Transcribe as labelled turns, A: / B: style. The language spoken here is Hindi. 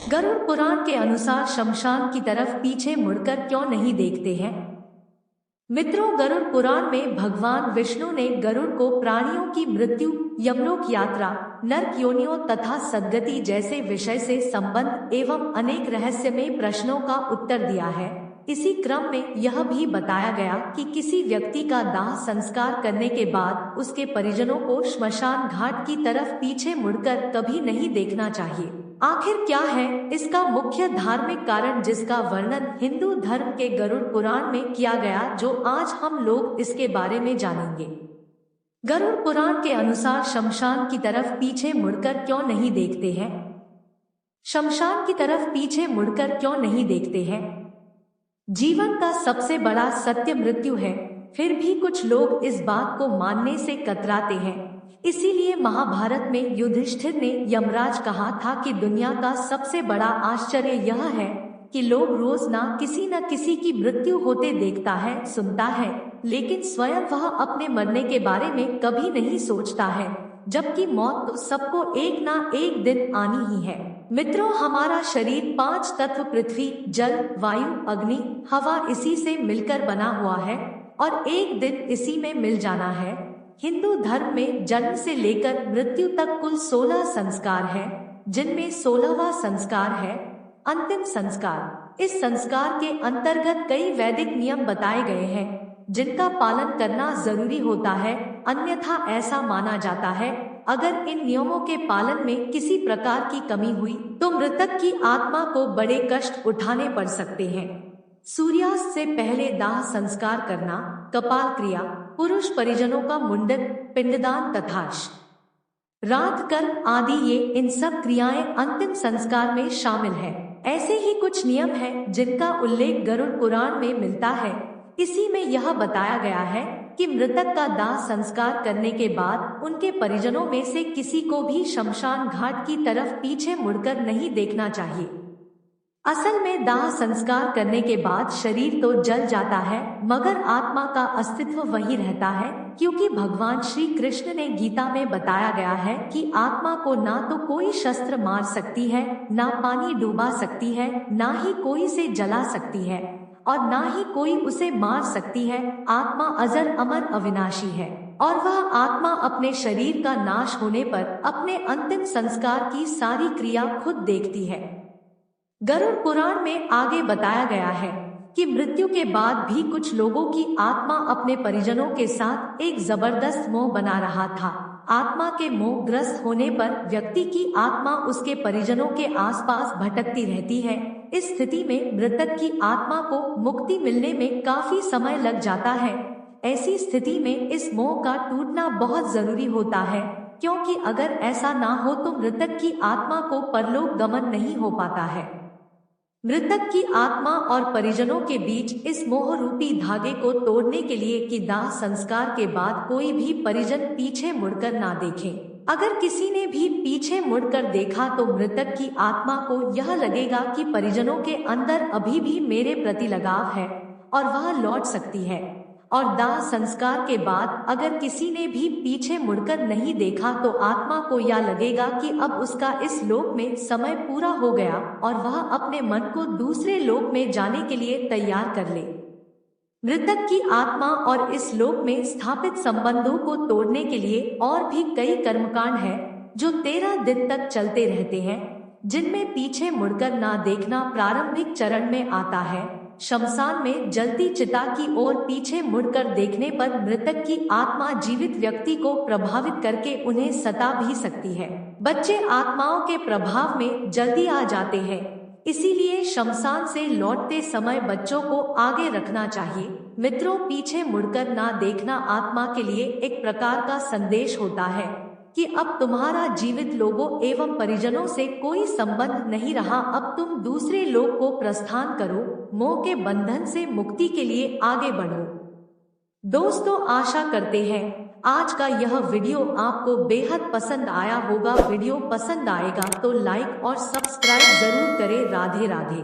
A: गरुड़ पुराण के अनुसार शमशान की तरफ पीछे मुड़कर क्यों नहीं देखते हैं। मित्रों, गरुड़ पुराण में भगवान विष्णु ने गरुड़ को प्राणियों की मृत्यु, यमलोक यात्रा, नरक योनियों तथा सद्गति जैसे विषय से संबंध एवं अनेक रहस्यमय प्रश्नों का उत्तर दिया है। इसी क्रम में यह भी बताया गया कि किसी व्यक्ति का दाह संस्कार करने के बाद उसके परिजनों को श्मशान घाट की तरफ पीछे मुड़कर कभी नहीं देखना चाहिए। आखिर क्या है इसका मुख्य धार्मिक कारण, जिसका वर्णन हिंदू धर्म के गरुड़ पुराण में किया गया, जो आज हम लोग इसके बारे में जानेंगे। गरुड़ पुराण के अनुसार शमशान की तरफ पीछे मुड़कर क्यों नहीं देखते हैं। शमशान की तरफ पीछे मुड़कर क्यों नहीं देखते हैं। जीवन का सबसे बड़ा सत्य मृत्यु है, फिर भी कुछ लोग इस बात को मानने से कतराते हैं। इसीलिए महाभारत में युधिष्ठिर ने यमराज कहा था कि दुनिया का सबसे बड़ा आश्चर्य यह है कि लोग रोज न किसी की मृत्यु होते देखता है, सुनता है, लेकिन स्वयं वह अपने मरने के बारे में कभी नहीं सोचता है, जबकि मौत तो सबको एक ना एक दिन आनी ही है। मित्रों, हमारा शरीर 5 तत्व पृथ्वी, जल, वायु, अग्नि, हवा इसी से मिलकर बना हुआ है और एक दिन इसी में मिल जाना है। हिंदू धर्म में जन्म से लेकर मृत्यु तक कुल 16 संस्कार हैं, जिनमें 16वां संस्कार है अंतिम संस्कार। इस संस्कार के अंतर्गत कई वैदिक नियम बताए गए हैं, जिनका पालन करना जरूरी होता है, अन्यथा ऐसा माना जाता है अगर इन नियमों के पालन में किसी प्रकार की कमी हुई तो मृतक की आत्मा को बड़े कष्ट उठाने पड़ सकते हैं। सूर्यास्त से पहले दाह संस्कार करना, कपाल क्रिया, पुरुष परिजनों का मुंडन, पिंडदान तथा रात कर्म आदि, ये इन सब क्रियाएं अंतिम संस्कार में शामिल है। ऐसे ही कुछ नियम हैं जिनका उल्लेख गरुड़ पुराण में मिलता है। इसी में यह बताया गया है कि मृतक का दाह संस्कार करने के बाद उनके परिजनों में से किसी को भी शमशान घाट की तरफ पीछे मुड़कर नहीं देखना चाहिए। असल में दाह संस्कार करने के बाद शरीर तो जल जाता है, मगर आत्मा का अस्तित्व वही रहता है, क्योंकि भगवान श्री कृष्ण ने गीता में बताया गया है कि आत्मा को ना तो कोई शस्त्र मार सकती है, ना पानी डूबा सकती है, ना ही कोई से जला सकती है और ना ही कोई उसे मार सकती है। आत्मा अजर अमर अविनाशी है और वह आत्मा अपने शरीर का नाश होने पर अपने अंतिम संस्कार की सारी क्रिया खुद देखती है। गरुड़ पुराण में आगे बताया गया है कि मृत्यु के बाद भी कुछ लोगों की आत्मा अपने परिजनों के साथ एक जबरदस्त मोह बना रहा था। आत्मा के मोह ग्रस्त होने पर व्यक्ति की आत्मा उसके परिजनों के आसपास भटकती रहती है। इस स्थिति में मृतक की आत्मा को मुक्ति मिलने में काफी समय लग जाता है। ऐसी स्थिति में इस मोह का टूटना बहुत जरूरी होता है, क्योंकि अगर ऐसा ना हो तो मृतक की आत्मा को परलोक गमन नहीं हो पाता है। मृतक की आत्मा और परिजनों के बीच इस मोह रूपी धागे को तोड़ने के लिए कि दाह संस्कार के बाद कोई भी परिजन पीछे मुड़कर ना देखे। अगर किसी ने भी पीछे मुड़कर देखा तो मृतक की आत्मा को यह लगेगा कि परिजनों के अंदर अभी भी मेरे प्रति लगाव है और वह लौट सकती है। और दाह संस्कार के बाद अगर किसी ने भी पीछे मुड़कर नहीं देखा तो आत्मा को यह लगेगा कि अब उसका इस लोक में समय पूरा हो गया और वह अपने मन को दूसरे लोक में जाने के लिए तैयार कर ले। मृतक की आत्मा और इस लोक में स्थापित संबंधों को तोड़ने के लिए और भी कई कर्मकांड हैं जो 13 दिन तक चलते रहते हैं, जिनमें पीछे मुड़कर ना देखना प्रारंभिक चरण में आता है। शमशान में जलती चिता की ओर पीछे मुड़कर देखने पर मृतक की आत्मा जीवित व्यक्ति को प्रभावित करके उन्हें सता भी सकती है। बच्चे आत्माओं के प्रभाव में जल्दी आ जाते हैं, इसीलिए शमशान से लौटते समय बच्चों को आगे रखना चाहिए। मित्रों, पीछे मुड़कर ना देखना आत्मा के लिए एक प्रकार का संदेश होता है कि अब तुम्हारा जीवित लोगों एवं परिजनों से कोई संबंध नहीं रहा, अब तुम दूसरे लोक को प्रस्थान करो, मोह के बंधन से मुक्ति के लिए आगे बढ़ो। दोस्तों, आशा करते हैं आज का यह वीडियो आपको बेहद पसंद आया होगा। वीडियो पसंद आएगा तो लाइक और सब्सक्राइब जरूर करें। राधे राधे।